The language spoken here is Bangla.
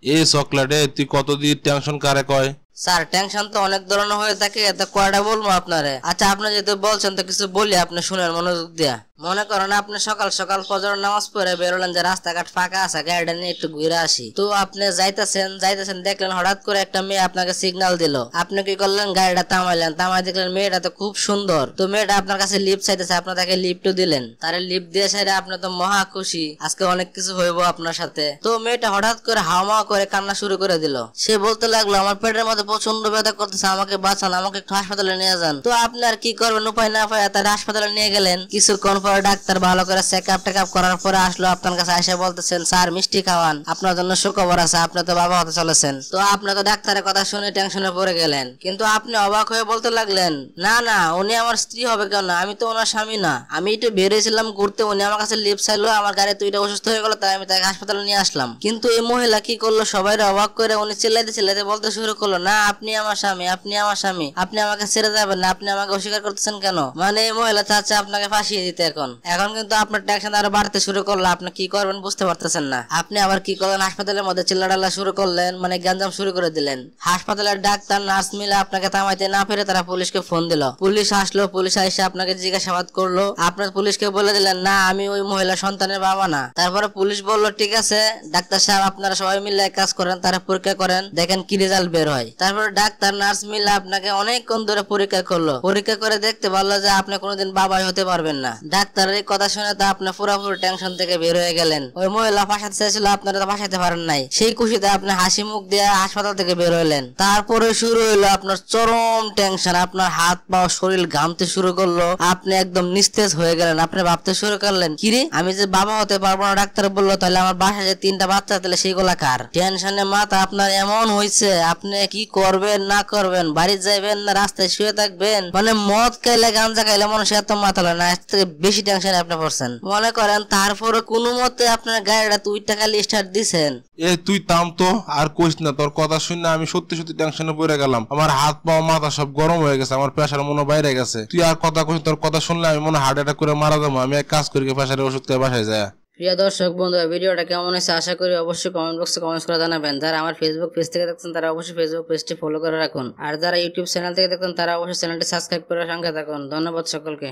এই চকলেটে তুই কতদিন টেনশন কারে কয়? স্যার টেনশন তো অনেক ধরনের হয়ে থাকে, এটা কয়টা বলবো আপনারে? আচ্ছা আপনি যেহেতু বলছেন তো কিছু বলি, আপনি শুনেন মনোযোগ দিয়া। মনে করেন আপনি সকাল সকাল ফজর নামাজ পড়ে বেরোলেন যে রাস্তাঘাট ফাঁকা আছে, গাড়িটা নিয়ে একটু ঘুরে আসি। তো আপনি যাইতেছেন দেখলেন হঠাৎ করে একটা মেয়ে আপনাকে সিগন্যাল দিল। আপনি কি করলেন? গাড়িটা থামাইলেন, থামাই দেখলেন মেয়েটা তো খুব সুন্দর। তো মেয়েটা আপনার কাছে লিফট চাইতেছে, আপনি তাকে লিফটও দিলেন। তারে লিফট দিয়ে সাইডে আপনি তো মহা খুশি, আজকে অনেক কিছু হইব আপনার সাথে। তো মেয়েটা হঠাৎ করে হাওয়া করে কান্না শুরু করে দিল। সে বলতে লাগলো আমার পেটের মধ্যে প্রচন্ড ব্যথা করতেছে, আমাকে বাঁচান, আমাকে একটু হাসপাতালে নিয়ে যান। তো আপনি আর কি করবেন, উপায় না পায় তার হাসপাতালে নিয়ে গেলেন। কিছুক্ষণ পরে ডাক্তার ভালো করে চেকআপ টেকআপ করার পরে আসলো আপনার কাছে, এসে বলতেছেন স্যার মিষ্টি খাওয়ান, আপনার জন্য সুখবর আছে, আপনি তো বাবা হতে চলেছেন। তো আপনি তো ডাক্তারের কথা শুনে টেনশনে পড়ে গেলেন, কিন্তু আপনি অবাক হয়ে বলতে লাগলেন না না উনি আমার স্ত্রী হবে কেন, আমি তো ওনার স্বামী না, আমি একটু বেরিয়েছিলাম ঘুরতে, উনি আমার কাছে লিফট চাইলো, আমার গাড়ি তুইটা অসুস্থ হয়ে গেল, তাই আমি তাকে হাসপাতালে নিয়ে আসলাম। কিন্তু এই মহিলা কি করলো, সবাই অবাক করে উনি চিল্লাইতে বলতে শুরু করলো না আপনি আমার স্বামী, আপনি আমার স্বামী, আপনি আমাকে ছেড়ে যাবেন না, আপনি আমাকে অস্বীকার করতেছেন কেন? মানে এই মহিলা চাচ্ছে আপনাকে ফাঁসিয়ে দিতে। এখন কিন্তু আপনার টেনশন আরো বাড়তে শুরু করলো, আপনি কি করবেন বুঝতে পারতেছেন না। আপনি আবার কি করলেন, হাসপাতালের মধ্যে চিল্লাডাল্লা শুরু করলেন, মানে গ্যাঞ্জাম শুরু করে দিলেন। হাসপাতালের ডাক্তার নার্স মিলে আপনাকে থামাইতে না পেরে তারা পুলিশকে ফোন দিল। পুলিশ আসলো, পুলিশ এসে আপনাকে জিজ্ঞাসাবাদ করলো। আপনার পুলিশকে বলে দিলেন না আমি ওই মহিলা সন্তানের বাবা না। তারপরে পুলিশ বললো ঠিক আছে ডাক্তার সাহেব, আপনারা সবাই মিলে কাজ করেন, তারা পরীক্ষা করেন, দেখেন কি রেজাল্ট বের হয়। তারপরে ডাক্তার নার্স মিলে আপনাকে অনেকক্ষণ ধরে পরীক্ষা করলো, পরীক্ষা করে দেখতে পারলো যে আপনি কোনোদিন বাবাই হতে পারবেন না। ডাক্তারের এই কথা শুনে তো আপনি পুরোপুরি টেনশন থেকে বের হয়ে গেলেন। ওই মহিলা ফাঁসাতে চাইছিল, আপনারা তো ফাঁসাতে পারেন নাই, সেই খুশিতে আপনি হাসি মুখ দিয়ে হাসপাতাল থেকে বের হইলেন। তারপরে শুরু হইলো আপনার চরম টেনশন, আপনার হাত পা শরীর ঘামতে শুরু করলো, আপনি একদম নিস্তেজ হয়ে গেলেন। আপনি ভাবতে শুরু করলেন কিরে আমি যে বাবা হতে পারবো না, ডাক্তার বললো তাহলে আমার বাসায় যে 3টা বাচ্চা, তাহলে সেগুলা কার? টেনশনে মাথা আপনার এমন হয়েছে, আপনি কি করবেন না করবেন, বাড়ি যাইবেন না রাস্তায় শুয়ে থাকবেন, মানে মদ খাইলে গাঞ্জা খাইলে মানুষ এত মাথা লয় না, এর থেকে বেশি টেনশনে আপনি পড়ছেন মনে করেন। তারপরে কোনো মতে আপনার গাড়িটা 2 টাকা স্টার্ট দিছেন। তুই থাম তো, আর কইস না, তোর কথা শুনে আমি সত্যি সত্যি টেনশনে পড়ে গেলাম, আমার হাত পা মাথা সব গরম হয়ে গেছে, আমার প্রেসার মনে বাইরে গেছে। তুই আর কথা কইস, তোর কথা শুনলে আমি মনে হার্ট অ্যাটাক করে মারা যাবো। আমি এক কাজ করি, প্রেসারের ওষুধ খেয়ে বাসায় যায়। প্রিয় দর্শক বন্ধুরা, ভিডিওটা কেমন হয়েছে আশা করি অবশ্যই কমেন্ট বক্সে কমেন্ট করে জানাবেন। যারা আমার ফেসবুক পেজ থেকে দেখছেন তারা অবশ্যই ফেসবুক পেজটি ফলো করে রাখুন, আর যারা ইউটিউব চ্যানেল থেকে দেখছেন তারা অবশ্যই চ্যানেলটি সাবস্ক্রাইব করে সঙ্গে থাকুন। ধন্যবাদ সকলকে।